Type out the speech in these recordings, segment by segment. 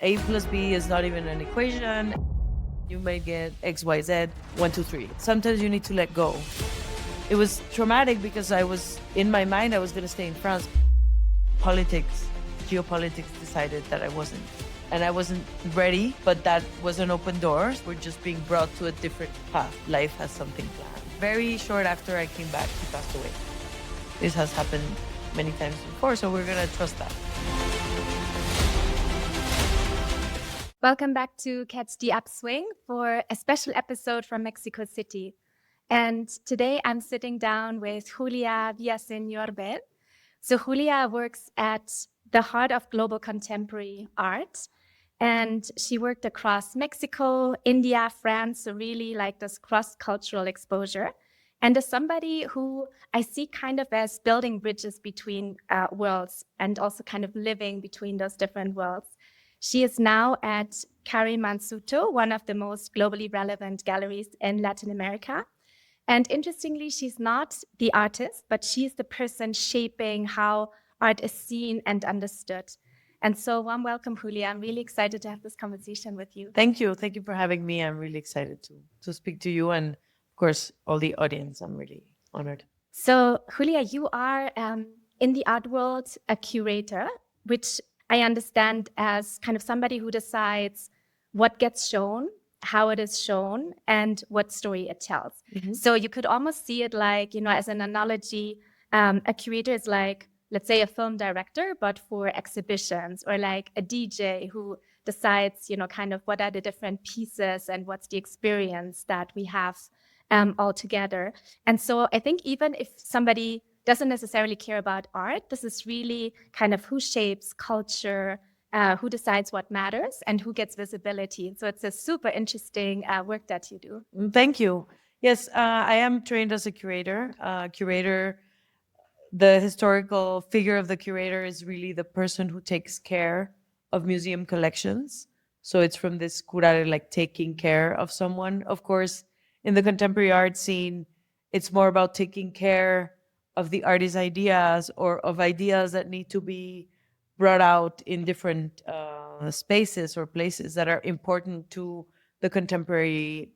A plus B is not even an equation. You may get X, Y, Z, 1, 2, 3. Sometimes you need to let go. It was traumatic because in my mind, I was going to stay in France. Politics, geopolitics decided that I wasn't. And I wasn't ready, but that was an open door. We're just being brought to a different path. Life has something planned. Very short after I came back, he passed away. This has happened many times before, so we're going to trust that. Welcome back to Catch The Upswing for a special episode from Mexico City. And today I'm sitting down with Julia Villaseñor Bell. So Julia works at the heart of global contemporary art. And she worked across Mexico, India, France, so really like this cross-cultural exposure. And as somebody who I see kind of as building bridges between worlds and also kind of living between those different worlds. She is now at Kurimanzutto, one of the most globally relevant galleries in Latin America. And interestingly, she's not the artist, but she's the person shaping how art is seen and understood. And so warm welcome, Julia. I'm really excited to have this conversation with you. Thank you. Thank you for having me. I'm really excited to speak to you and, of course, all the audience. I'm really honored. So, Julia, you are in the art world a curator, which I understand as kind of somebody who decides what gets shown, how it is shown, and what story it tells. Mm-hmm. So you could almost see it like, as an analogy, a curator is like, let's say, a film director, but for exhibitions, or like a DJ who decides, kind of what are the different pieces and what's the experience that we have all together. And so I think even if somebody doesn't necessarily care about art, this is really kind of who shapes culture, who decides what matters, and who gets visibility. So it's a super interesting work that you do. Thank you. Yes, I am trained as a curator. The historical figure of the curator is really the person who takes care of museum collections. So it's from this curare, like taking care of someone. Of course, in the contemporary art scene, it's more about taking care of the artist's ideas or of ideas that need to be brought out in different spaces or places that are important to the contemporary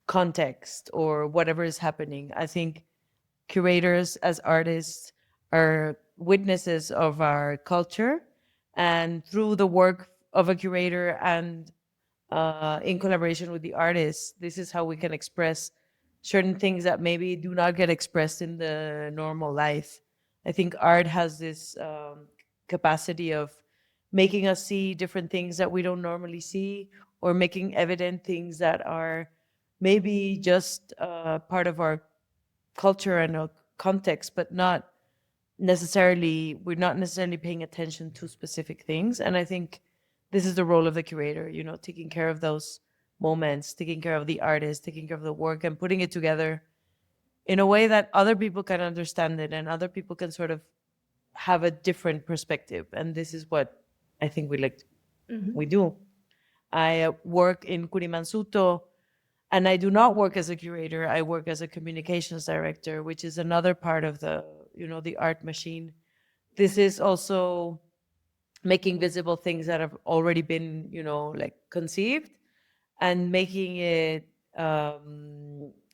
context or whatever is happening. I think curators as artists are witnesses of our culture, and through the work of a curator and in collaboration with the artist, this is how we can express certain things that maybe do not get expressed in the normal life. I think art has this capacity of making us see different things that we don't normally see, or making evident things that are maybe just part of our culture and our context, but we're not necessarily paying attention to specific things. And I think this is the role of the curator, taking care of those moments, taking care of the artist, taking care of the work, and putting it together in a way that other people can understand it and other people can sort of have a different perspective. And this is what I think we do. I work in Kurimanzutto, and I do not work as a curator. I work as a communications director, which is another part of the art machine. This is also making visible things that have already been, conceived, and making it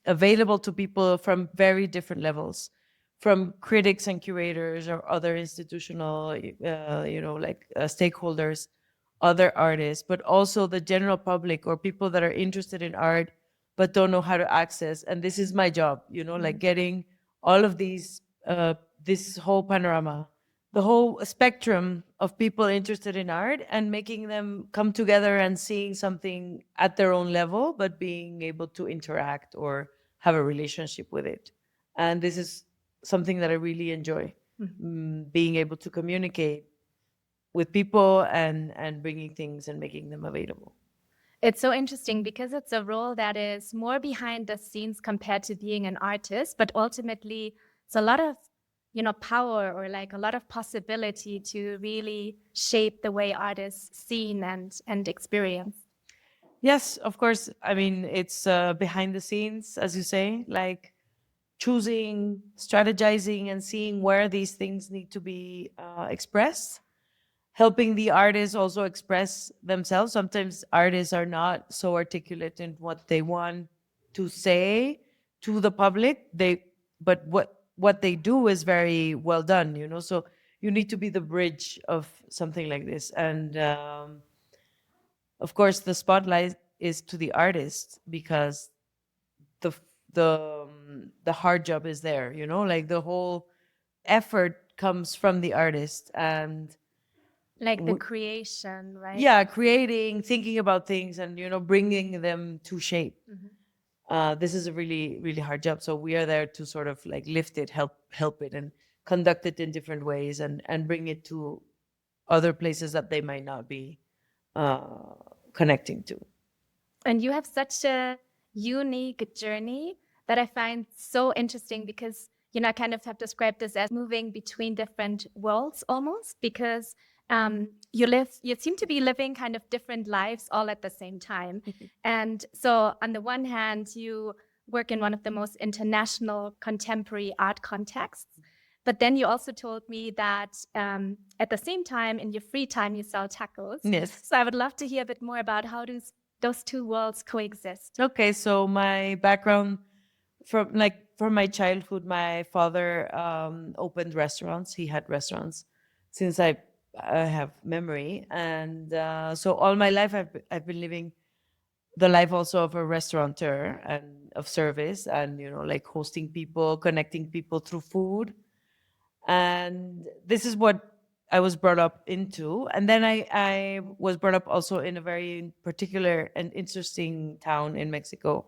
available to people from very different levels, from critics and curators or other institutional, stakeholders, other artists, but also the general public or people that are interested in art but don't know how to access. And this is my job, like getting all of these, this whole panorama, the whole spectrum of people interested in art, and making them come together and seeing something at their own level, but being able to interact or have a relationship with it. And this is something that I really enjoy, being able to communicate with people and bringing things and making them available. It's so interesting because it's a role that is more behind the scenes compared to being an artist, but ultimately it's a lot of power or like a lot of possibility to really shape the way art is seen and experienced. Yes, of course. I mean, it's behind the scenes, as you say, like choosing, strategizing, and seeing where these things need to be expressed, helping the artists also express themselves. Sometimes artists are not so articulate in what they want to say to the public. But what they do is very well done, you know. So you need to be the bridge of something like this, and of course the spotlight is to the artist because the the hard job is there, you know, like the whole effort comes from the artist, and Like the creation, right? yeah, creating, thinking about things, and you know, bringing them to shape. This is a really really hard job, so we are there to sort of like lift it, help it, and conduct it in different ways, and bring it to other places that they might not be connecting to. And you have such a unique journey that I find so interesting because, you know, I kind of have described this as moving between different worlds almost because you seem to be living kind of different lives all at the same time. And so on the one hand, you work in one of the most international contemporary art contexts. But then you also told me that at the same time, in your free time, you sell tacos. Yes. So I would love to hear a bit more about how those two worlds coexist. Okay, so my background from my childhood, my father opened restaurants. He had restaurants since I have memory, and so all my life I've been living the life also of a restaurateur and of service, and you know, like hosting people, connecting people through food, and this is what I was brought up into. And then I was brought up also in a very particular and interesting town in Mexico,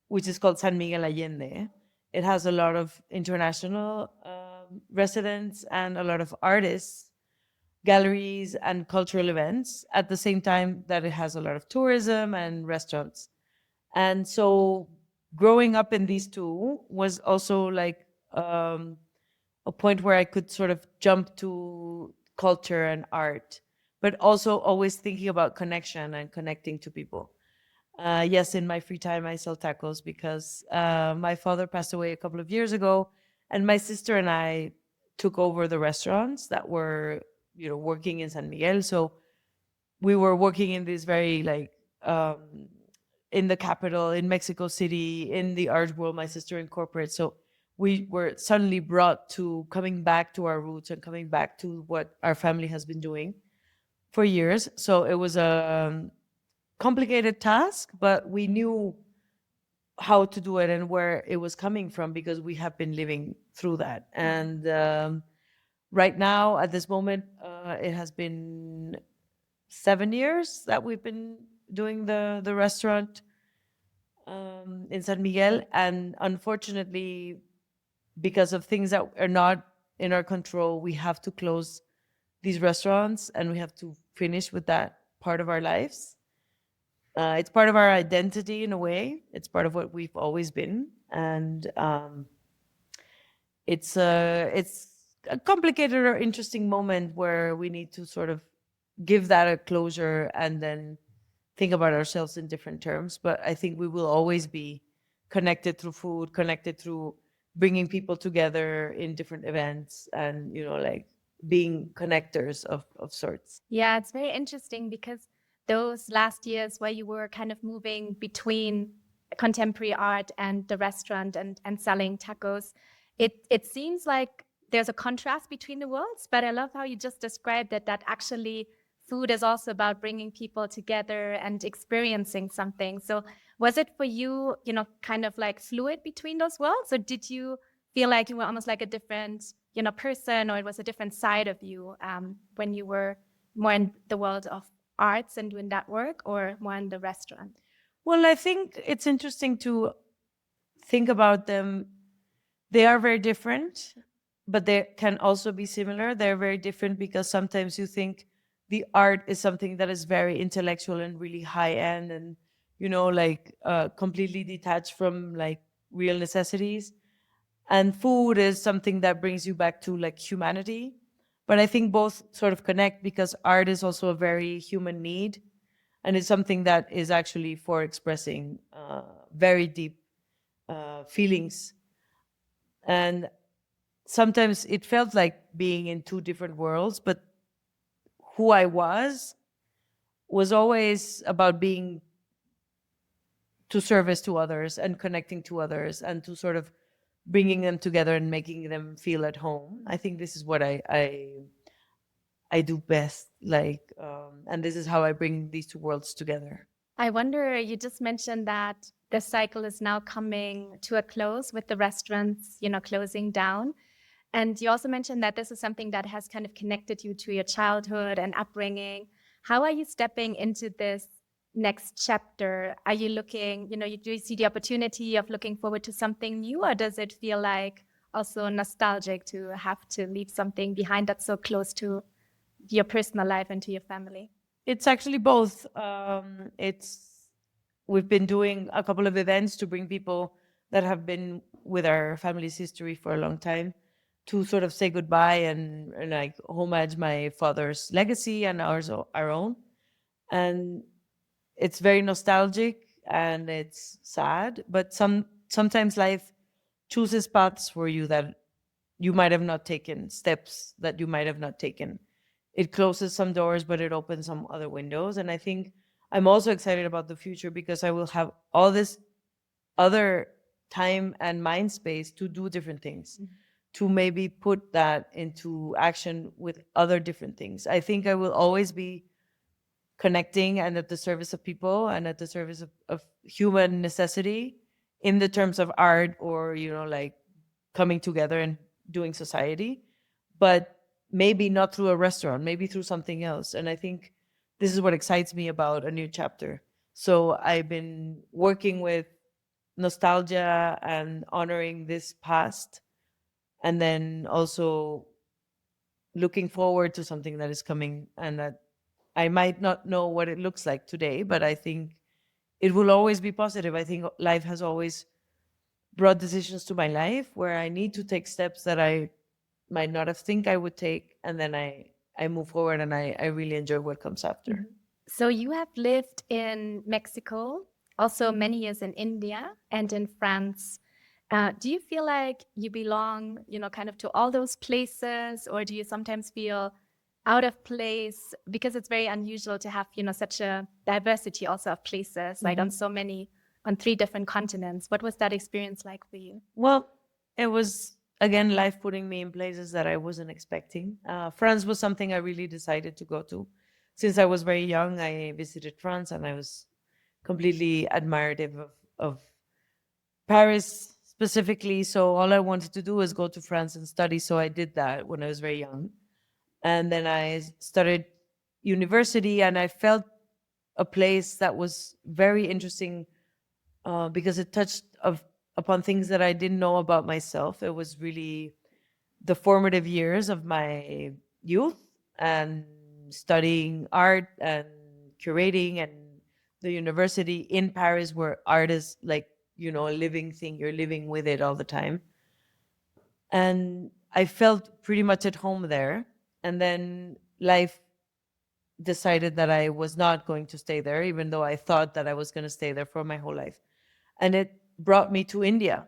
which is called San Miguel Allende. It has a lot of international residents and a lot of artists, galleries, and cultural events at the same time that it has a lot of tourism and restaurants. And so growing up in these two was also like a point where I could sort of jump to culture and art, but also always thinking about connection and connecting to people. Yes, in my free time, I sell tacos because my father passed away a couple of years ago, and my sister and I took over the restaurants that were, you know, working in San Miguel. So we were working in this very like in the capital, in Mexico City, in the art world. My sister in corporate, so we were suddenly brought to coming back to our roots and coming back to what our family has been doing for years. So it was a complicated task, but we knew how to do it and where it was coming from because we have been living through that. And right now, at this moment, it has been 7 years that we've been doing the restaurant in San Miguel, and unfortunately, because of things that are not in our control, we have to close these restaurants and we have to finish with that part of our lives. It's part of our identity in a way. It's part of what we've always been, and it's a complicated or interesting moment where we need to sort of give that a closure and then think about ourselves in different terms. But I think we will always be connected through food, connected through bringing people together in different events, and you know, like being connectors of sorts. Yeah, it's very interesting because those last years where you were kind of moving between contemporary art and the restaurant and selling tacos, it seems like there's a contrast between the worlds, but I love how you just described that actually food is also about bringing people together and experiencing something. So was it for you, you know, kind of like fluid between those worlds, or did you feel like you were almost like a different, you know, person, or it was a different side of you when you were more in the world of arts and doing that work, or more in the restaurant? Well, I think it's interesting to think about them. They are very different, but they can also be similar. They're very different because sometimes you think the art is something that is very intellectual and really high end and, you know, like completely detached from like real necessities. And food is something that brings you back to like humanity. But I think both sort of connect because art is also a very human need. And it's something that is actually for expressing very deep feelings. And sometimes it felt like being in two different worlds, but who I was always about being to service to others and connecting to others and to sort of bringing them together and making them feel at home. I think this is what I do best, like, and this is how I bring these two worlds together. I wonder, you just mentioned that the cycle is now coming to a close with the restaurants, closing down. And you also mentioned that this is something that has kind of connected you to your childhood and upbringing. How are you stepping into this next chapter? Are you looking, do you see the opportunity of looking forward to something new, or does it feel like also nostalgic to have to leave something behind that's so close to your personal life and to your family? It's actually both. We've been doing a couple of events to bring people that have been with our family's history for a long time to sort of say goodbye and like homage my father's legacy and our own. And it's very nostalgic and it's sad, but sometimes life chooses paths for you that you might have not taken, steps that you might have not taken. It closes some doors, but it opens some other windows. And I think I'm also excited about the future because I will have all this other time and mind space to do different things, to maybe put that into action with other different things. I think I will always be connecting and at the service of people and at the service of human necessity in the terms of art or, like coming together and doing society, but maybe not through a restaurant, maybe through something else. And I think this is what excites me about a new chapter. So I've been working with nostalgia and honoring this past, and then also looking forward to something that is coming and that I might not know what it looks like today, but I think it will always be positive. I think life has always brought decisions to my life where I need to take steps that I might not have think I would take, and then I move forward and I really enjoy what comes after. So you have lived in Mexico, also many years in India and in France. Do you feel like you belong, kind of to all those places, or do you sometimes feel out of place? Because it's very unusual to have, such a diversity also of places, like on 3 different continents. What was that experience like for you? Well, it was, again, life putting me in places that I wasn't expecting. France was something I really decided to go to. Since I was very young, I visited France and I was completely admirative of Paris specifically. So all I wanted to do was go to France and study. So I did that when I was very young. And then I started university and I felt a place that was very interesting because it touched upon things that I didn't know about myself. It was really the formative years of my youth and studying art and curating, and the university in Paris where art is like, a living thing. You're living with it all the time. And I felt pretty much at home there. And then life decided that I was not going to stay there, even though I thought that I was going to stay there for my whole life. And it brought me to India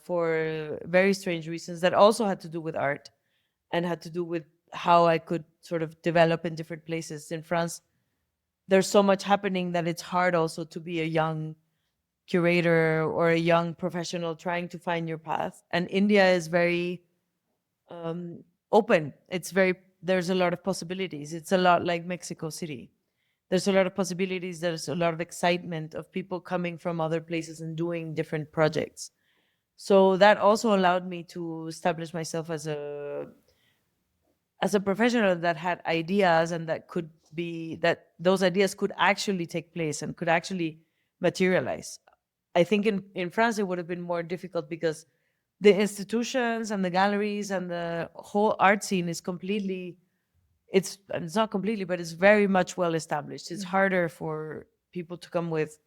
for very strange reasons that also had to do with art and had to do with how I could sort of develop in different places. In France, there's so much happening that it's hard also to be a young curator or a young professional trying to find your path. And India is very open. There's a lot of possibilities. It's a lot like Mexico City. There's a lot of possibilities. There's a lot of excitement of people coming from other places and doing different projects. So that also allowed me to establish myself as a professional that had ideas and that those ideas could actually take place and could actually materialize. I think in France it would have been more difficult because the institutions and the galleries and the whole art scene is it's not completely, but it's very much well established. It's harder for people to come with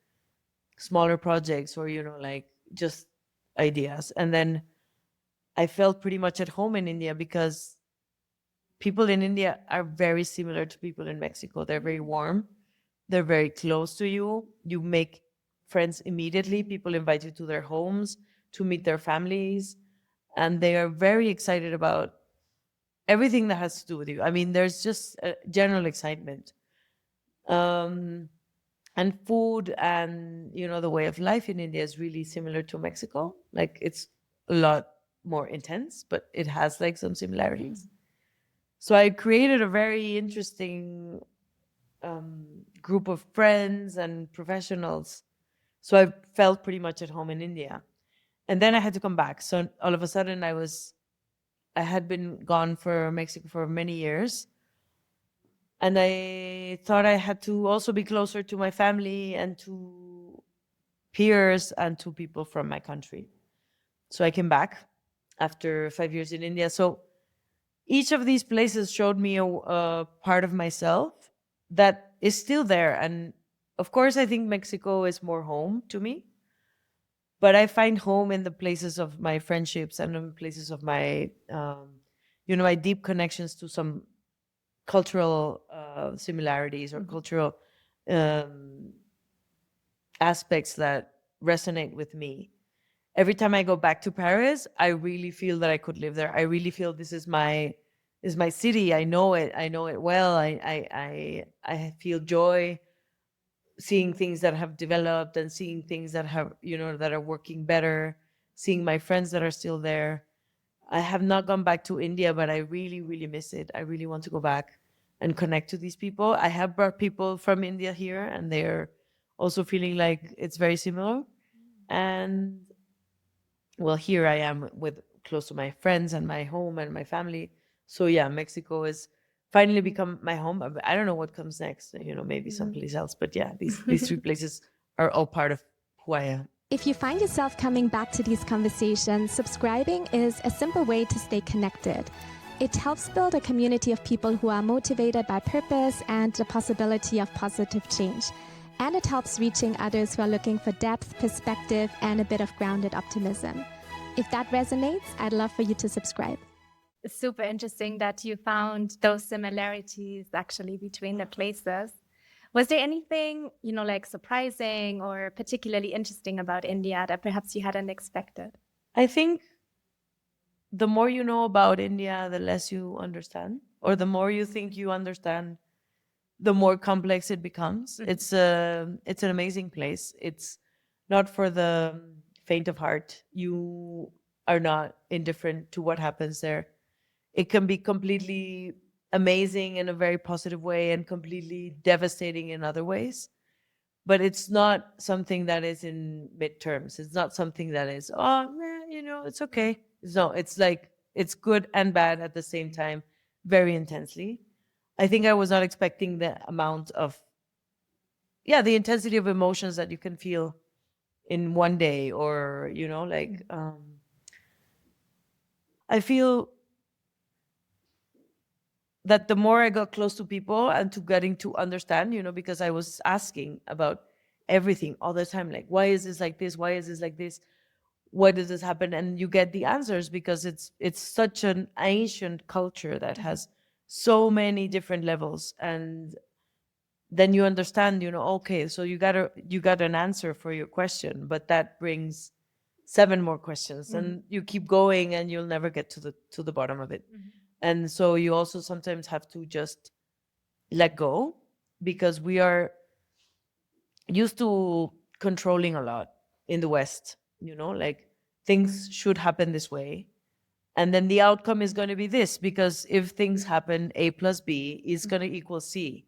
smaller projects or, like just ideas. And then I felt pretty much at home in India because people in India are very similar to people in Mexico. They're very warm. They're very close to you. You make friends immediately. People invite you to their homes to meet their families. And they are very excited about everything that has to do with you. I mean, there's just a general excitement. And food and, the way of life in India is really similar to Mexico. Like, it's a lot more intense, but it has like some similarities. So I created a very interesting group of friends and professionals. So I felt pretty much at home in India. And then I had to come back. So all of a sudden I had been gone for Mexico for many years. And I thought I had to also be closer to my family and to peers and to people from my country. So I came back after 5 years in India. So each of these places showed me a part of myself that is still there. And of course, I think Mexico is more home to me. But I find home in the places of my friendships and in places of my, my deep connections to some cultural similarities or cultural aspects that resonate with me. Every time I go back to Paris, I really feel that I could live there. I really feel this is my city. I know it. I know it well. I feel joy seeing things that have developed and seeing things that have, that are working better, seeing my friends that are still there. I have not gone back to India, but I really, really miss it. I really want to go back and connect to these people. I have brought people from India here, and they're also feeling like it's very similar. And well, here I am with close to my friends and my home and my family. So yeah, Mexico has finally become my home. I don't know what comes next, maybe someplace else. But yeah, these three places are all part of who I am. If you find yourself coming back to these conversations, subscribing is a simple way to stay connected. It helps build a community of people who are motivated by purpose and the possibility of positive change. And it helps reaching others who are looking for depth, perspective, and a bit of grounded optimism. If that resonates, I'd love for you to subscribe. It's super interesting that you found those similarities actually between the places. Was there anything, like surprising or particularly interesting about India that perhaps you hadn't expected? I think the more you know about India, the less you understand, or the more you think you understand, the more complex it becomes. Mm-hmm. It's an amazing place. It's not for the faint of heart. You are not indifferent to what happens there. It can be completely amazing in a very positive way and completely devastating in other ways. But it's not something that is in midterms. It's not something that is, it's okay. No, it's like, it's good and bad at the same time, very intensely. I think I was not expecting the amount of, the intensity of emotions that you can feel in one day, or, I feel that the more I got close to people and to getting to understand, because I was asking about everything all the time, like, why is this like this? Why is this like this? Why does this happen? And you get the answers because it's such an ancient culture that has so many different levels. And then you understand, okay, so you got an answer for your question, but that brings 7 more questions, and you keep going and you'll never get to the bottom of it. And so you also sometimes have to just let go, because we are used to controlling a lot in the West, like, things should happen this way. And then the outcome is going to be this, because if things happen, A plus B is going to equal C.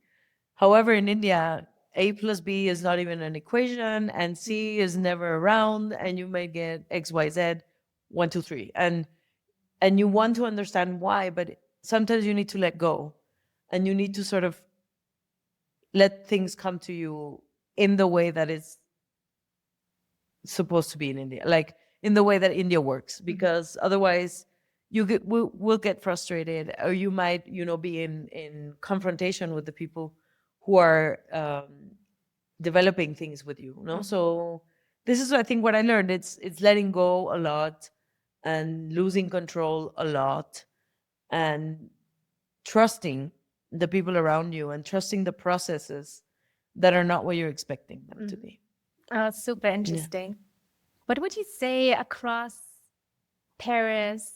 However, in India, A plus B is not even an equation, and C is never around, and you may get X, Y, Z, 1, 2, 3. And you want to understand why, but sometimes you need to let go, and you need to sort of let things come to you in the way that it's supposed to be in India, like in the way that India works, because otherwise will get frustrated, or you might, be in confrontation with the people who are developing things with you, So this is, I think, what I learned. It's letting go a lot and losing control a lot, and trusting the people around you and trusting the processes that are not what you're expecting them to be. Oh, super interesting. Yeah. What would you say across Paris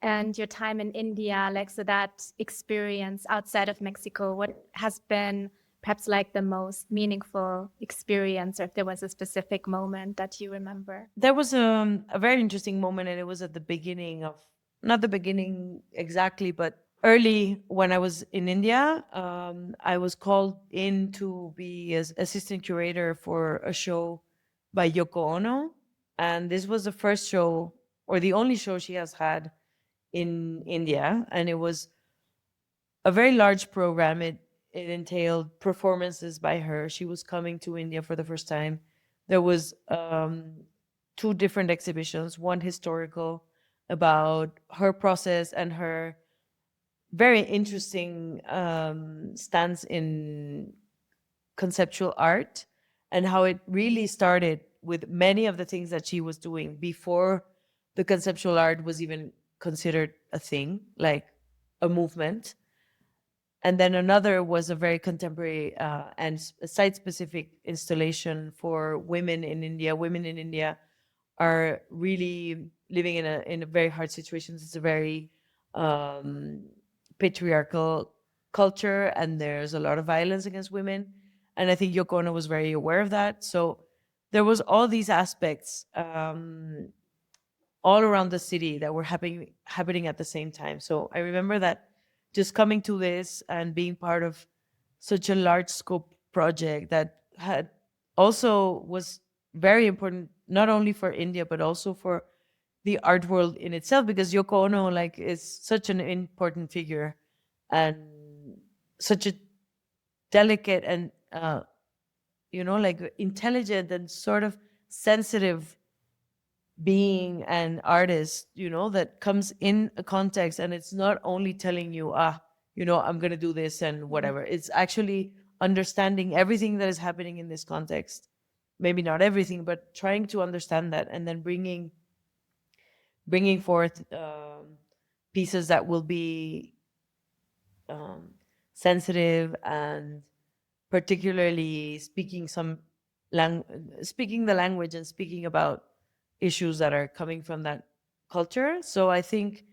and your time in India, like, so that experience outside of Mexico, what has been perhaps like the most meaningful experience, or if there was a specific moment that you remember? There was a very interesting moment, and it was at the beginning of, not the beginning exactly, but early when I was in India. I was called in to be as assistant curator for a show by Yoko Ono. And this was the first show, or the only show she has had in India. And it was a very large program. It entailed performances by her. She was coming to India for the first time. There was two different exhibitions, one historical about her process and her very interesting stance in conceptual art, and how it really started with many of the things that she was doing before the conceptual art was even considered a thing, like a movement. And then another was a very contemporary and site-specific installation for women in India. Women in India are really living in a very hard situations. It's a very patriarchal culture, and there's a lot of violence against women. And I think Yoko Ono was very aware of that. So there was all these aspects all around the city that were happening at the same time. So I remember that just coming to this and being part of such a large scope project that had also was very important, not only for India but also for the art world in itself, because Yoko Ono like is such an important figure and such a delicate and like intelligent and sort of sensitive being and artist, that comes in a context, and it's not only telling you, I'm going to do this and whatever. It's actually understanding everything that is happening in this context. Maybe not everything, but trying to understand that, and then bringing forth pieces that will be sensitive and particularly speaking the language and speaking about issues that are coming from that culture. So I think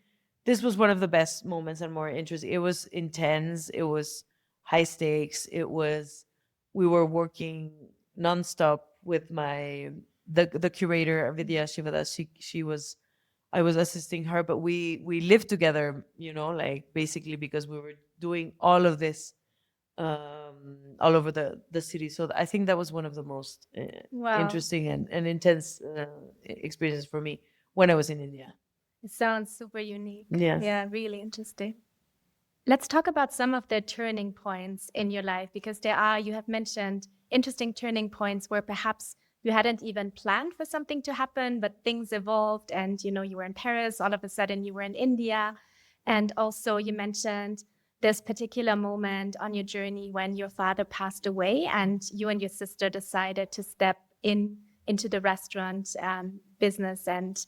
this was one of the best moments and more interesting. It was intense. It was high stakes. We were working nonstop with the curator Vidya Shivadas. I was assisting her, but we lived together, like basically because we were doing all of this all over the city. So I think that was one of the most Wow. interesting and intense experiences for me when I was in India. It sounds super unique. Yes. Yeah, really interesting. Let's talk about some of the turning points in your life, because you have mentioned interesting turning points where perhaps you hadn't even planned for something to happen, but things evolved and, you were in Paris, all of a sudden you were in India. And also you mentioned this particular moment on your journey when your father passed away and you and your sister decided to step into the restaurant business and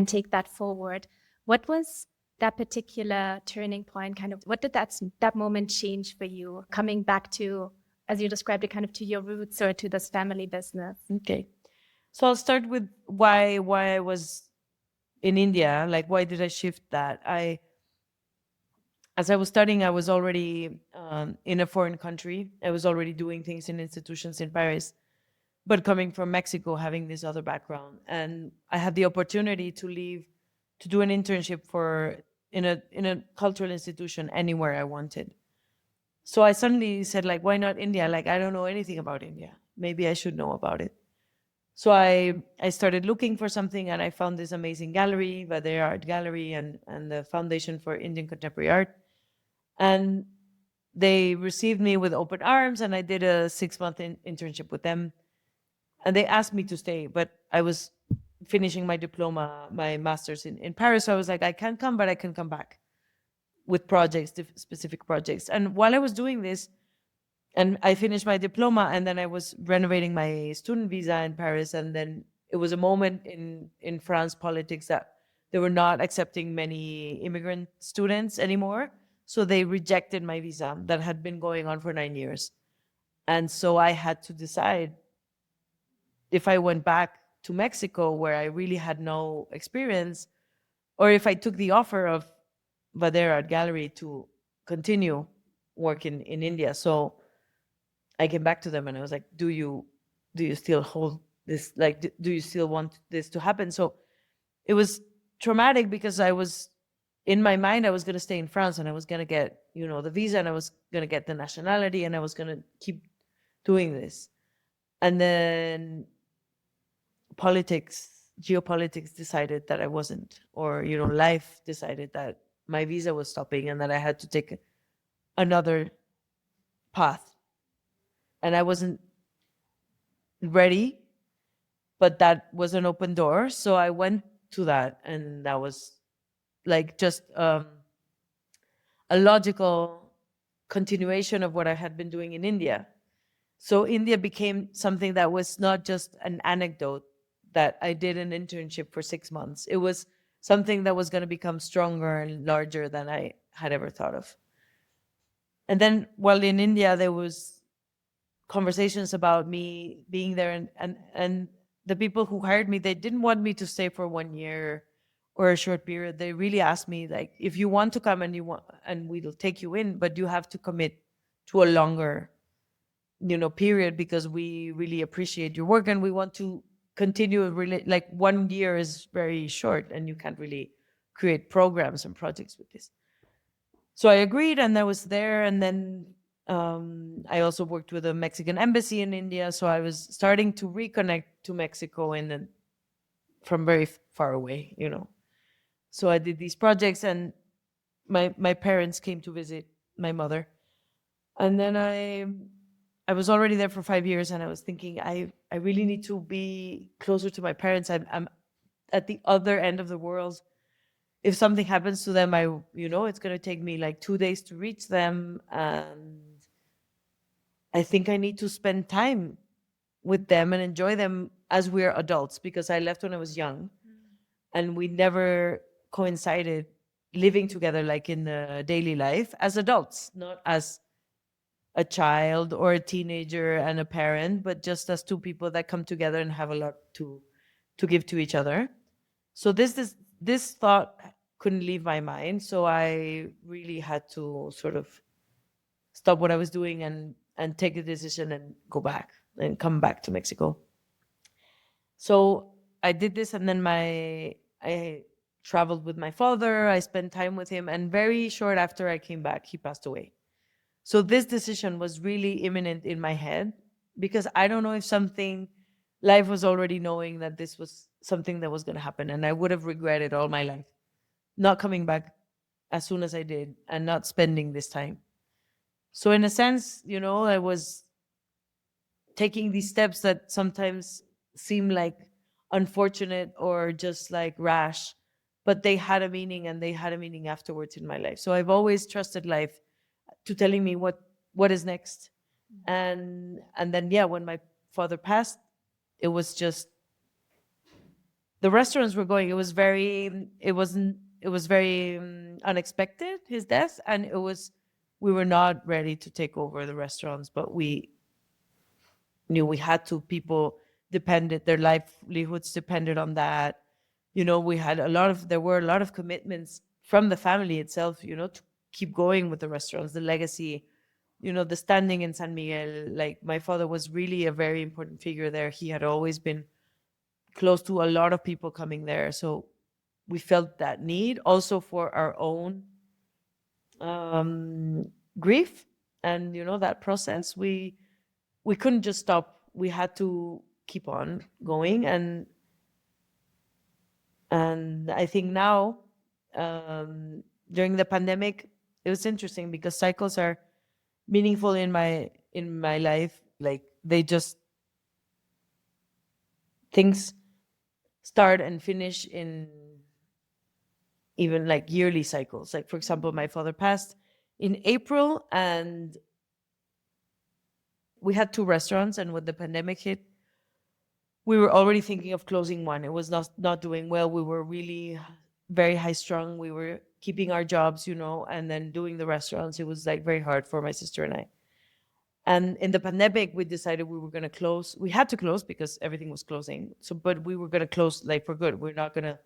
take that forward. What was that particular turning point? Kind of, what did that moment change for you, coming back to, as you described it, kind of to your roots or to this family business? Okay. So I'll start with why I was in India. Like, why did I shift that? As I was studying, I was already in a foreign country. I was already doing things in institutions in Paris, but coming from Mexico, having this other background. And I had the opportunity to leave to do an internship in a cultural institution anywhere I wanted. So I suddenly said, like, why not India? Like, I don't know anything about India. Maybe I should know about it. So I started looking for something, and I found this amazing gallery, Vadea Art Gallery, and the Foundation for Indian Contemporary Art. And they received me with open arms, and I did a 6-month internship with them. And they asked me to stay, but I was finishing my diploma, my master's in Paris. So I was like, I can't come, but I can come back with projects, specific projects. And while I was doing this, and I finished my diploma, and then I was renovating my student visa in Paris. And then it was a moment in France politics that they were not accepting many immigrant students anymore. So they rejected my visa that had been going on for 9 years. And so I had to decide if I went back to Mexico, where I really had no experience, or if I took the offer of Vadera Art Gallery to continue working in India. So I came back to them and I was like, do you still hold this? Like, do you still want this to happen? So it was traumatic because I was, in my mind, I was going to stay in France and I was going to get, the visa, and I was going to get the nationality, and I was going to keep doing this. And then geopolitics decided that I wasn't, or, life decided that my visa was stopping and that I had to take another path. And I wasn't ready, but that was an open door. So I went to that, and that was like just a logical continuation of what I had been doing in India. So India became something that was not just an anecdote that I did an internship for 6 months. It was something that was going to become stronger and larger than I had ever thought of. And then while in India, there was conversations about me being there, and the people who hired me, they didn't want me to stay for 1 year or a short period. They really asked me, like, if you want to come and we'll take you in, but you have to commit to a longer, period, because we really appreciate your work and we want to continue. Really, like 1 year is very short and you can't really create programs and projects with this. So I agreed, and I was there. And then I also worked with a Mexican embassy in India. So I was starting to reconnect to Mexico from very far away, So I did these projects, and my parents came to visit my mother. And then I was already there for 5 years, and I was thinking, I really need to be closer to my parents. I'm at the other end of the world. If something happens to them, it's going to take me like 2 days to reach them. And I think I need to spend time with them and enjoy them as we're adults, because I left when I was young and we never coincided living together, like in the daily life as adults, not as a child or a teenager and a parent, but just as two people that come together and have a lot to give to each other. So this thought couldn't leave my mind. So I really had to sort of stop what I was doing and take a decision and go back and come back to Mexico. So I did this, and then I traveled with my father. I spent time with him, and very short after I came back, he passed away. So this decision was really imminent in my head, because I don't know if life was already knowing that this was something that was going to happen, and I would have regretted all my life not coming back as soon as I did and not spending this time. So in a sense, I was taking these steps that sometimes seem like unfortunate or just like rash, but they had a meaning, and they had a meaning afterwards in my life. So I've always trusted life to telling me what is next. And then, yeah, when my father passed, it was just, the restaurants were going. It was very unexpected, his death, and we were not ready to take over the restaurants, but we knew we had to. People their livelihoods depended on that. There were a lot of commitments from the family itself, to keep going with the restaurants, the legacy, the standing in San Miguel. Like, my father was really a very important figure there. He had always been close to a lot of people coming there. So we felt that need also for our own grief and, that process. We couldn't just stop. We had to keep on going. And I think now, during the pandemic, it was interesting because cycles are meaningful in my life. Like, things start and finish in even like yearly cycles. Like, for example, my father passed in April, and we had 2 restaurants, and when the pandemic hit, we were already thinking of closing one. It was not doing well. We were really very high strung. We were keeping our jobs, and then doing the restaurants. It was like very hard for my sister and I. And in the pandemic, we decided we were going to close. We had to close because everything was closing. But we were going to close like for good. We're not going to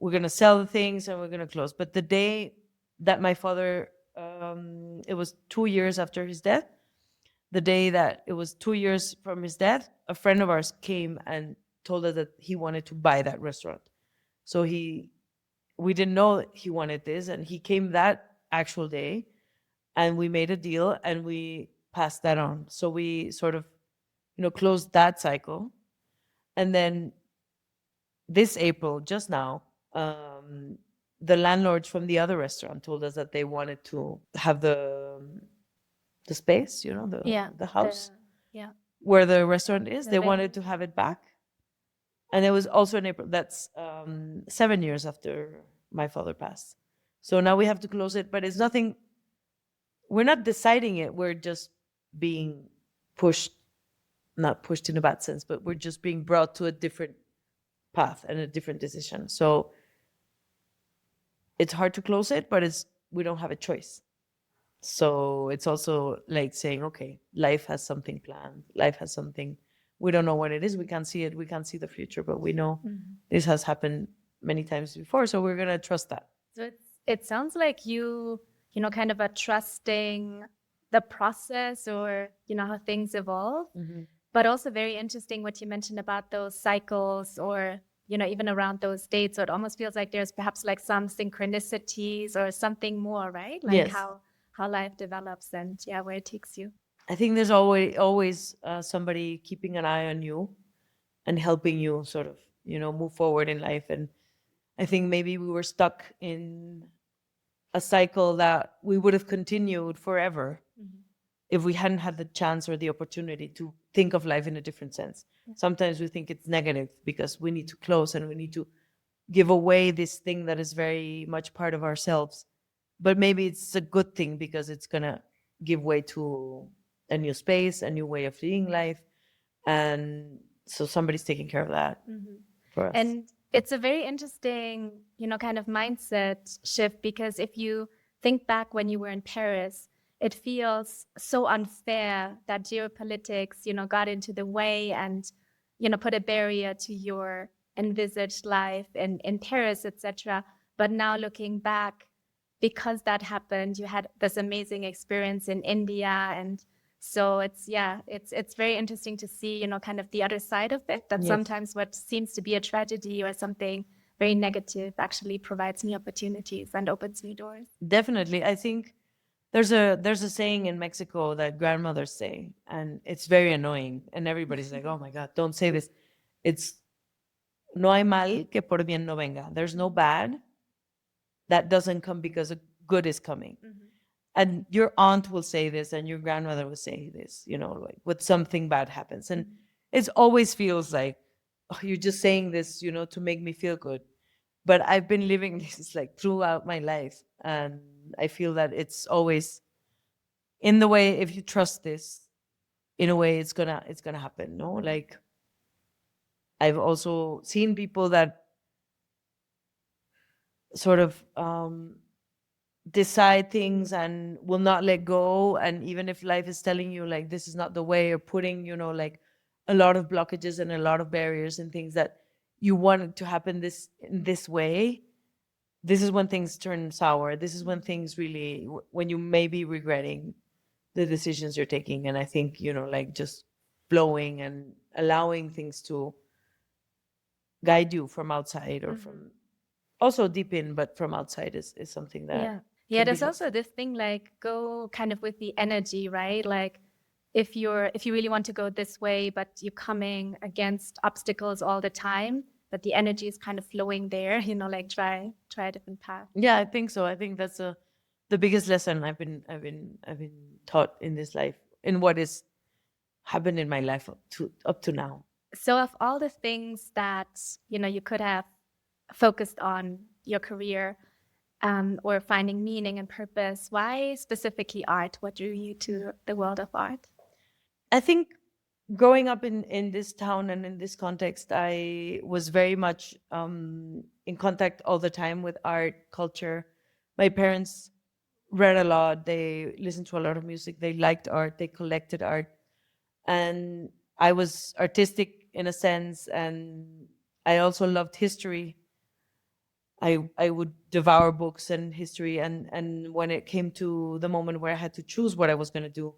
we're going to sell the things and we're going to close. But the day that my father, it was 2 years after his death, the day that it was 2 years from his death, a friend of ours came and told us that he wanted to buy that restaurant. So we didn't know he wanted this, and he came that actual day, and we made a deal and we passed that on. So we sort of, closed that cycle. And then this April, just now, the landlords from the other restaurant told us that they wanted to have the space, the house where the restaurant is. They wanted to have it back. And it was also in April. That's 7 years after my father passed. So now we have to close it, but it's nothing. We're not deciding it. We're just being pushed, not pushed in a bad sense, but we're just being brought to a different path and a different decision. So it's hard to close it, but we don't have a choice. So it's also like saying, okay, life has something planned. Life has something. We don't know what it is. We can't see it. We can't see the future, but we know this has happened many times before. So we're going to trust that. So it sounds like kind of a trusting the process, or, how things evolve, but also very interesting what you mentioned about those cycles, or, even around those dates. So it almost feels like there's perhaps like some synchronicities or something more, right? Like Yes. how life develops and where it takes you. I think there's always somebody keeping an eye on you and helping you sort of, move forward in life. And I think maybe we were stuck in a cycle that we would have continued forever if we hadn't had the chance or the opportunity to think of life in a different sense. Yeah. Sometimes we think it's negative because we need to close and we need to give away this thing that is very much part of ourselves. But maybe it's a good thing because it's going to give way to a new space, a new way of seeing life. And so somebody's taking care of that for us. And it's a very interesting, kind of mindset shift, because if you think back when you were in Paris, it feels so unfair that geopolitics, got into the way and, put a barrier to your envisaged life in Paris, etc. But now looking back, because that happened, you had this amazing experience in India. And so it's very interesting to see, kind of the other side of it, that sometimes what seems to be a tragedy or something very negative actually provides new opportunities and opens new doors. Definitely. I think there's a saying in Mexico that grandmothers say, and it's very annoying. And everybody's like, oh my God, don't say this. It's no hay mal que por bien no venga. There's no bad that doesn't come because a good is coming. And your aunt will say this and your grandmother will say this, like when something bad happens. And it always feels like, oh, you're just saying this, to make me feel good. But I've been living this like throughout my life. And I feel that it's always in the way, if you trust this, in a way it's gonna happen, no? Like I've also seen people that sort of decide things and will not let go, and even if life is telling you like this is not the way, or putting like a lot of blockages and a lot of barriers and things that you want to happen in this way, this is when things turn sour. This is when things really, when you may be regretting the decisions you're taking. And I think like just flowing and allowing things to guide you from outside, or from also deep in, but from outside is something that there's also this thing like go kind of with the energy, right? Like if you really want to go this way, but you're coming against obstacles all the time, but the energy is kind of flowing there, like try a different path. Yeah, I think so. I think that's the biggest lesson I've been taught in this life, in what is happened in my life up to now. So of all the things that you could have focused on your career, or finding meaning and purpose, why specifically art? What drew you to the world of art? I think growing up in this town and in this context, I was very much in contact all the time with art, culture. My parents read a lot. They listened to a lot of music. They liked art. They collected art. And I was artistic in a sense. And I also loved history. I would devour books and history, and when it came to the moment where I had to choose what I was going to do,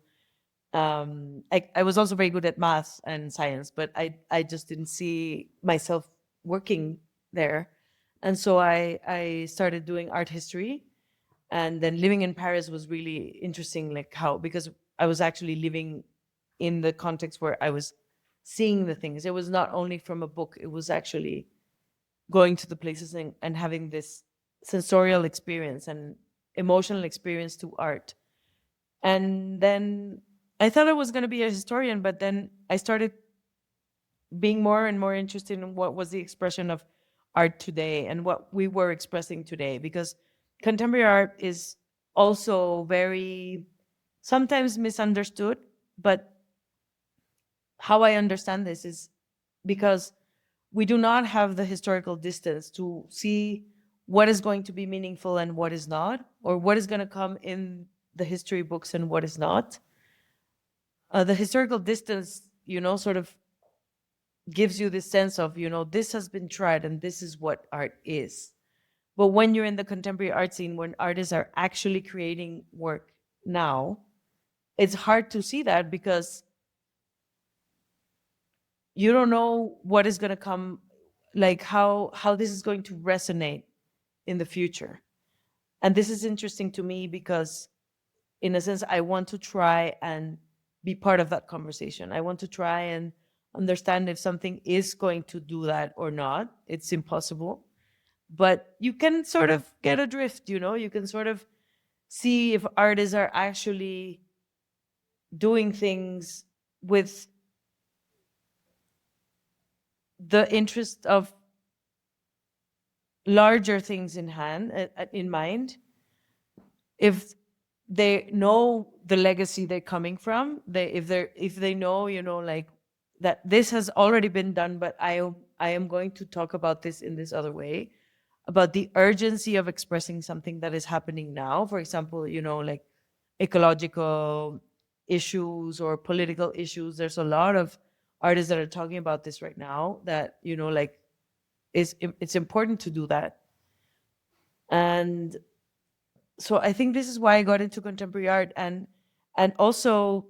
I was also very good at math and science, but I just didn't see myself working there. And so I started doing art history. And then living in Paris was really interesting, like how, because I was actually living in the context where I was seeing the things. It was not only from a book, it was actually going to the places and having this sensorial experience and emotional experience to art. And then I thought I was going to be a historian, but then I started being more and more interested in what was the expression of art today and what we were expressing today, because contemporary art is also very sometimes misunderstood. But how I understand this is because we do not have the historical distance to see what is going to be meaningful and what is not, or what is going to come in the history books and what is not. The historical distance, sort of gives you this sense of, this has been tried and this is what art is. But when you're in the contemporary art scene, when artists are actually creating work now, it's hard to see that because you don't know what is going to come, like how this is going to resonate in the future. And this is interesting to me because, in a sense, I want to try and be part of that conversation. I want to try and understand if something is going to do that or not. It's impossible. But you can sort of get a drift, you can sort of see if artists are actually doing things with the interest of larger things in mind. If they know the legacy they're coming from, if they know, like that this has already been done, but I am going to talk about this in this other way, about the urgency of expressing something that is happening now. For example, like ecological issues or political issues. There's a lot of artists that are talking about this right now that, like it's important to do that. And so I think this is why I got into contemporary art, and also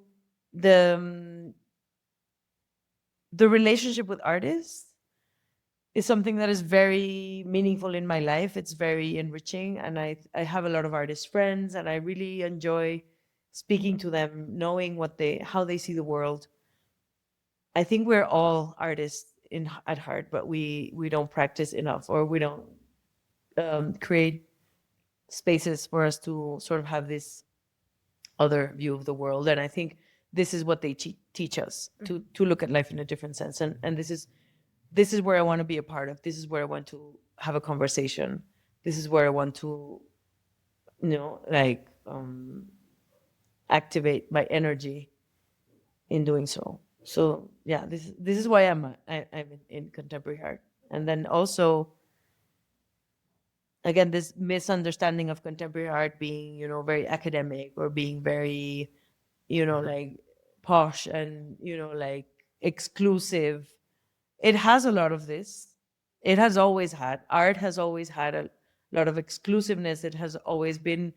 the the relationship with artists is something that is very meaningful in my life. It's very enriching, and I have a lot of artist friends, and I really enjoy speaking to them, knowing how they see the world. I think we're all artists at heart, but we don't practice enough, or we don't create spaces for us to sort of have this other view of the world. And I think this is what they teach us, to look at life in a different sense. And this is where I want to be a part of. This is where I want to have a conversation. This is where I want to, like activate my energy in doing so. So yeah, this is why I'm in contemporary art. And then also, again, this misunderstanding of contemporary art being, very academic, or being very, like posh and, like exclusive. It has a lot of this. It has always had. Art has always had a lot of exclusiveness. It has always been,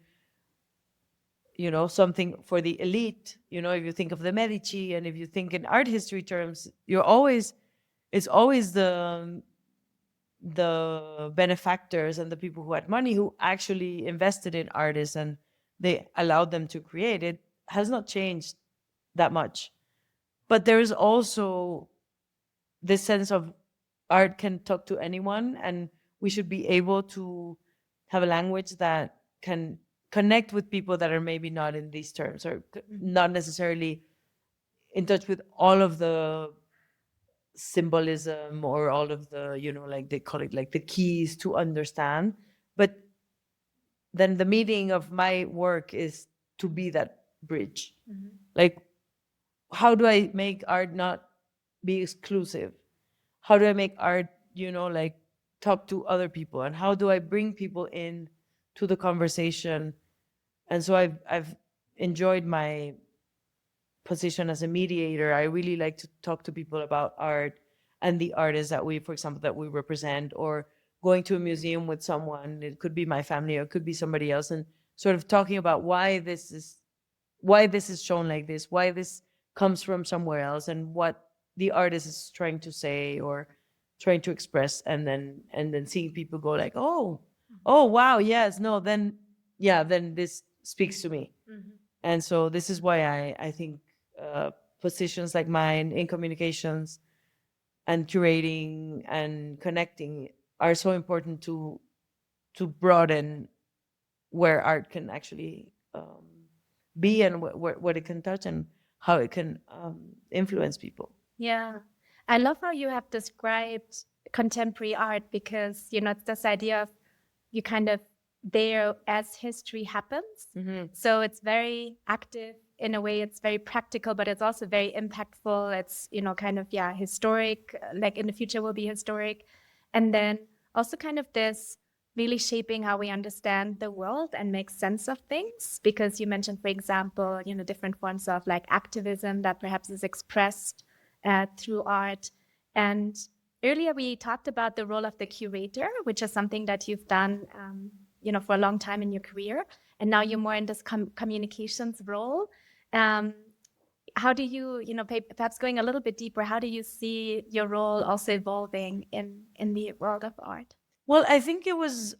something for the elite. If you think of the Medici, and if you think in art history terms, it's always the benefactors and the people who had money who actually invested in artists, and they allowed them to create. It has not changed that much. But there is also this sense of art can talk to anyone, and we should be able to have a language that can connect with people that are maybe not in these terms, or not necessarily in touch with all of the symbolism or all of the, like they call it like the keys to understand. But then the meaning of my work is to be that bridge. Like, how do I make art not be exclusive? How do I make art, like talk to other people? And how do I bring people in to the conversation? And so I've enjoyed my position as a mediator. I really like to talk to people about art and the artists that we, for example, that we represent, or going to a museum with someone. It could be my family or it could be somebody else, and sort of talking about why this is shown like this, why this comes from somewhere else, and what the artist is trying to say or trying to express, and then seeing people go like, oh, wow, yes, no, then then this speaks to me. And so this is why I think positions like mine in communications and curating and connecting are so important to broaden where art can actually be, and what it can touch, and how it can influence people. Yeah. I love how you have described contemporary art because, it's this idea of you kind of there as history happens. So it's very active in a way, it's very practical, but it's also very impactful. It's, kind of, historic, like in the future will be historic. And then also kind of this really shaping how we understand the world and make sense of things. Because you mentioned, for example, different forms of like activism that perhaps is expressed through art. And earlier we talked about the role of the curator, which is something that you've done, for a long time in your career. And now you're more in this communications role. How do you, perhaps going a little bit deeper, how do you see your role also evolving in the world of art? Well, I think it was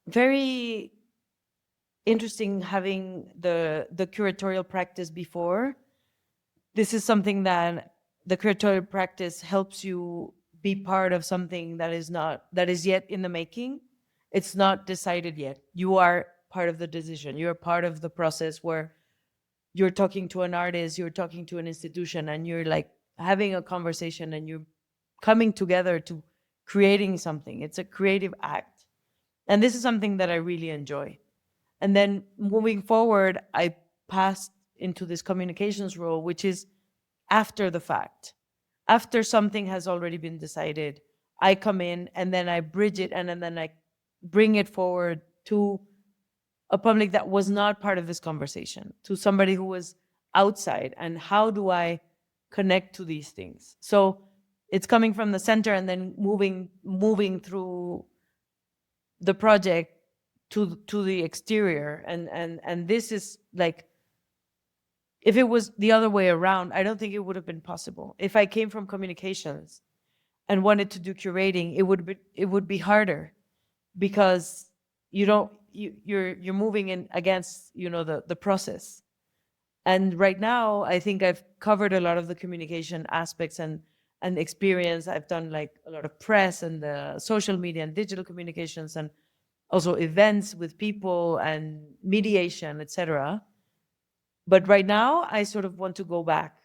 very interesting having the curatorial practice before. This is something that the curatorial practice helps you be part of something that is yet in the making. It's not decided yet. You are part of the decision. You're part of the process where you're talking to an artist, you're talking to an institution, and you're like having a conversation, and you're coming together to creating something. It's a creative act. And this is something that I really enjoy. And then moving forward, I passed into this communications role, which is after the fact. After something has already been decided, I come in and then I bridge it, and then I bring it forward to a public that was not part of this conversation, to somebody who was outside. And how do I connect to these things? So it's coming from the center and then moving through the project to the exterior. And this is like, if it was the other way around, I don't think it would have been possible. If I came from communications and wanted to do curating, it would be harder, because you're moving in against the process. And right now, I think I've covered a lot of the communication aspects and experience. I've done like a lot of press and the social media and digital communications, and also events with people and mediation, etc. But right now, I sort of want to go back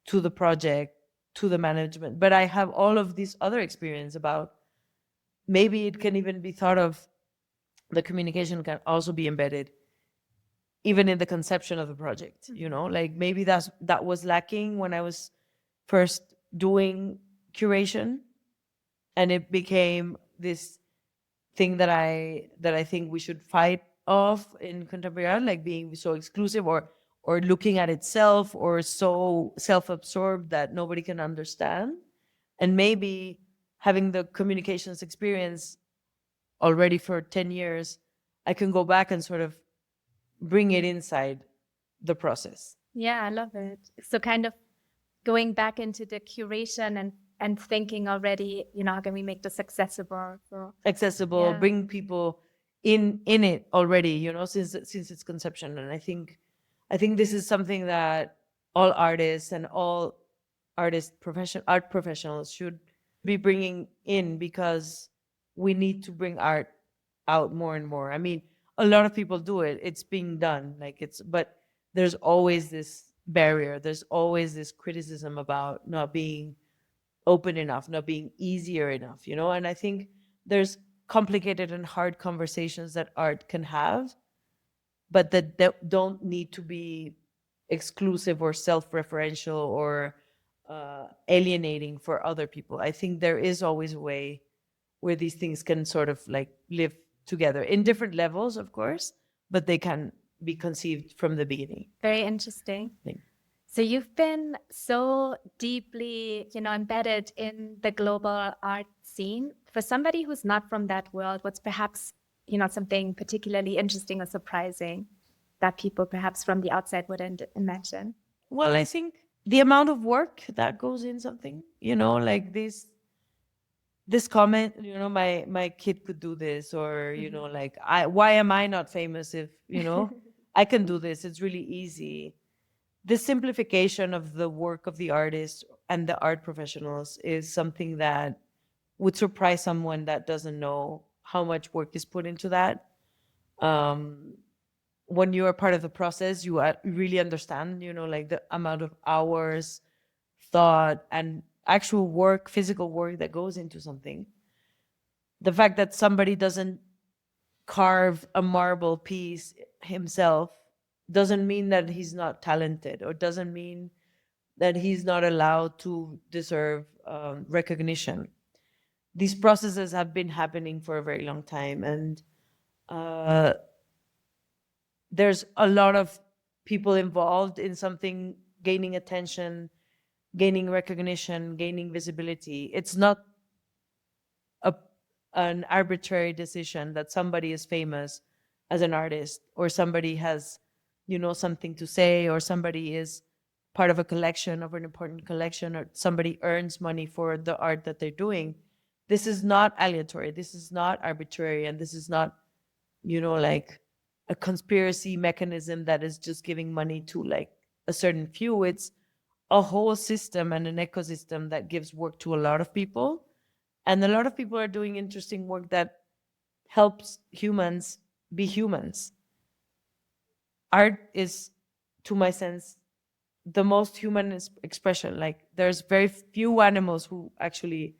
to the project, to the management. But I have all of this other experience about, maybe it can even be thought of, the communication can also be embedded even in the conception of the project, like maybe that was lacking when I was first doing curation, and it became this thing that I think we should fight off in contemporary art, like being so exclusive or looking at itself, or so self-absorbed that nobody can understand. And maybe having the communications experience already for 10 years, I can go back and sort of bring it inside the process. Yeah, I love it. So kind of going back into the curation and thinking already, how can we make this accessible? Bring people in it already, since its conception. And I think this is something that all artists and all art professionals should be bringing in, because we need to bring art out more and more. I mean, a lot of people do it. It's being done, but there's always this barrier. There's always this criticism about not being open enough, not being easier enough, and I think there's complicated and hard conversations that art can have, but that don't need to be exclusive or self-referential or alienating for other people. I think there is always a way where these things can sort of like live together in different levels, of course, but they can be conceived from the beginning. Very interesting. So you've been so deeply, embedded in the global art scene. For somebody who's not from that world, what's perhaps, something particularly interesting or surprising that people perhaps from the outside wouldn't imagine? Well, I think the amount of work that goes in something, like this comment, my kid could do this, or like, why am I not famous if I can do this? It's really easy. The simplification of the work of the artist and the art professionals is something that would surprise someone that doesn't know how much work is put into that. When you are part of the process, you really understand, like the amount of hours, thought, and actual work, physical work that goes into something. The fact that somebody doesn't carve a marble piece himself doesn't mean that he's not talented, or doesn't mean that he's not allowed to deserve recognition. These processes have been happening for a very long time, and uh, there's a lot of people involved in something gaining attention, gaining recognition, gaining visibility. It's not a, an arbitrary decision that somebody is famous as an artist, or somebody has, something to say, or somebody is part of a collection, of an important collection, or somebody earns money for the art that they're doing. This is not aleatory. This is not arbitrary. And this is not, like a conspiracy mechanism that is just giving money to like a certain few. It's a whole system and an ecosystem that gives work to a lot of people. And a lot of people are doing interesting work that helps humans be humans. Art is, to my sense, the most human expression. Like, there's very few animals who actually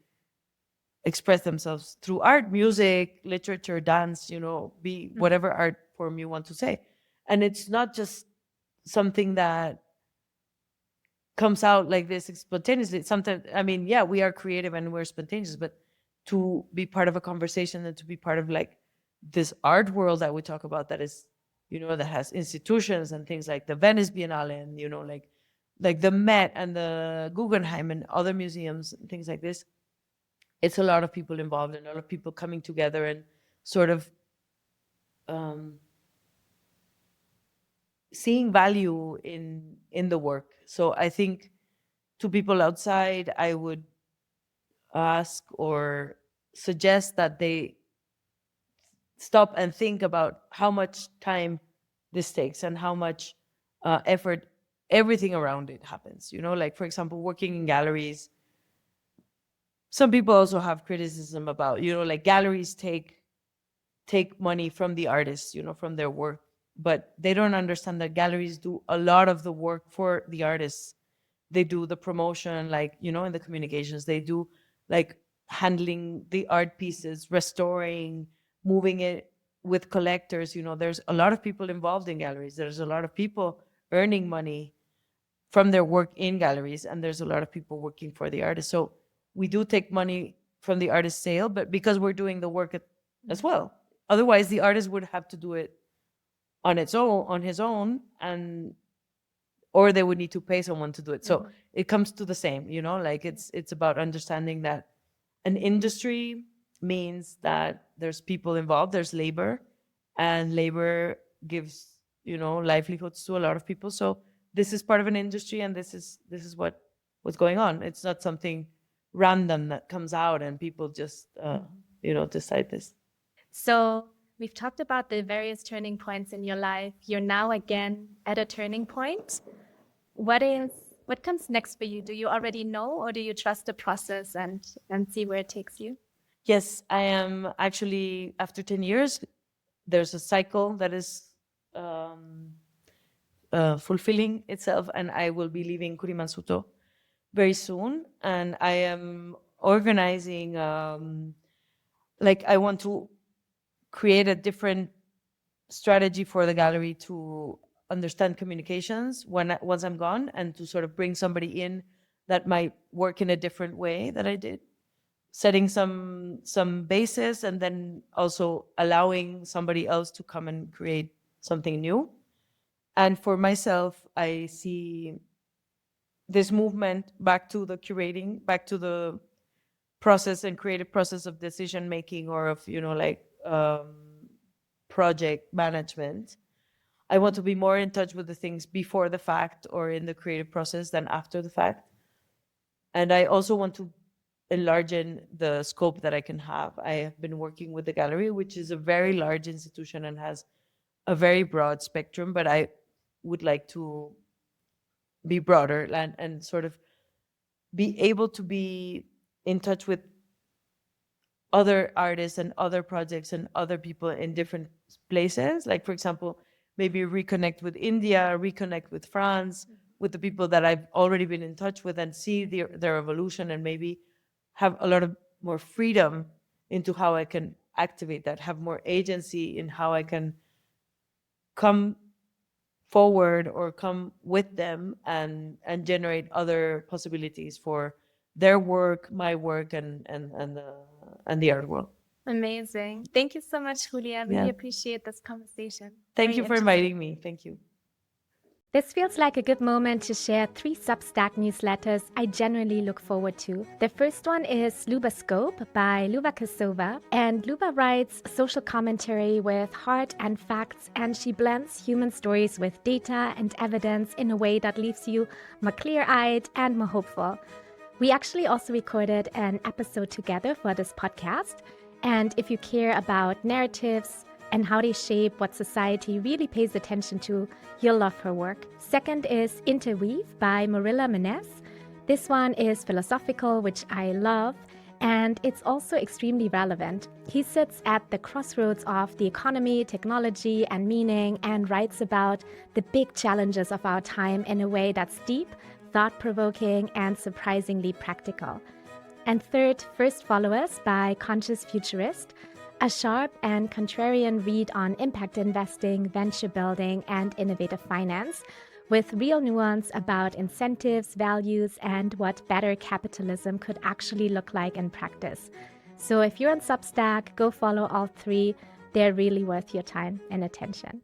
express themselves through art, music, literature, dance, be whatever art form you want to say. And it's not just something that comes out like this spontaneously. Sometimes, I mean, yeah, we are creative and we're spontaneous, but to be part of a conversation and to be part of like this art world that we talk about, that is, that has institutions and things like the Venice Biennale, and like the Met and the Guggenheim and other museums and things like this. It's a lot of people involved, and a lot of people coming together and sort of seeing value in the work. So I think, to people outside, I would ask or suggest that they stop and think about how much time this takes, and how much effort everything around it happens. Like, for example, working in galleries. Some people also have criticism about, like, galleries take money from the artists, from their work, but they don't understand that galleries do a lot of the work for the artists. They do the promotion, like, in the communications. They do like handling the art pieces, restoring, moving it with collectors. There's a lot of people involved in galleries. There's a lot of people earning money from their work in galleries, and there's a lot of people working for the artist. So we do take money from the artist sale, but because we're doing the work as well. Otherwise, the artist would have to do it on his own, and or they would need to pay someone to do it. So it comes to the same, like it's about understanding that an industry means that there's people involved, there's labor, and labor gives, livelihoods to a lot of people. So this is part of an industry, and this is what's going on. It's not something random that comes out and people just decide this. So we've talked about the various turning points in your life. You're now again at a turning point. What comes next for you? Do you already know, or do you trust the process and see where it takes you? Yes, I am actually, after 10 years, there's a cycle that is fulfilling itself, and I will be leaving Kurimanzutto very soon. And I am organizing, like, I want to create a different strategy for the gallery to understand communications once I'm gone, and to sort of bring somebody in that might work in a different way that I did, setting some basis, and then also allowing somebody else to come and create something new. And for myself, I see this movement back to the curating, back to the process and creative process of decision making, or of, project management. I want to be more in touch with the things before the fact or in the creative process than after the fact. And I also want to enlarge the scope that I can have. I have been working with the gallery, which is a very large institution and has a very broad spectrum, but I would like to be broader and sort of be able to be in touch with other artists and other projects and other people in different places. Like, for example, maybe reconnect with India, reconnect with France, with the people that I've already been in touch with, and see their evolution, and maybe have a lot of more freedom into how I can activate that, have more agency in how I can come forward or come with them and generate other possibilities for their work, my work, and the art world. Amazing. Thank you so much, Julia. I really Yeah. appreciate this conversation. Thank Very you for interesting. inviting me. Thank you. This feels like a good moment to share 3 Substack newsletters I genuinely look forward to. The first one is Lubascope by Luba Kosova, and Luba writes social commentary with heart and facts, and she blends human stories with data and evidence in a way that leaves you more clear-eyed and more hopeful. We actually also recorded an episode together for this podcast, and if you care about narratives and how they shape what society really pays attention to, you'll love her work. Second is Interweave by Murilla Menes. This one is philosophical, which I love, and it's also extremely relevant. He sits at the crossroads of the economy, technology, and meaning, and writes about the big challenges of our time in a way that's deep, thought-provoking, and surprisingly practical. And third, First Followers by Conscious Futurist, a sharp and contrarian read on impact investing, venture building, and innovative finance, with real nuance about incentives, values, and what better capitalism could actually look like in practice. So if you're on Substack, go follow all 3. They're really worth your time and attention.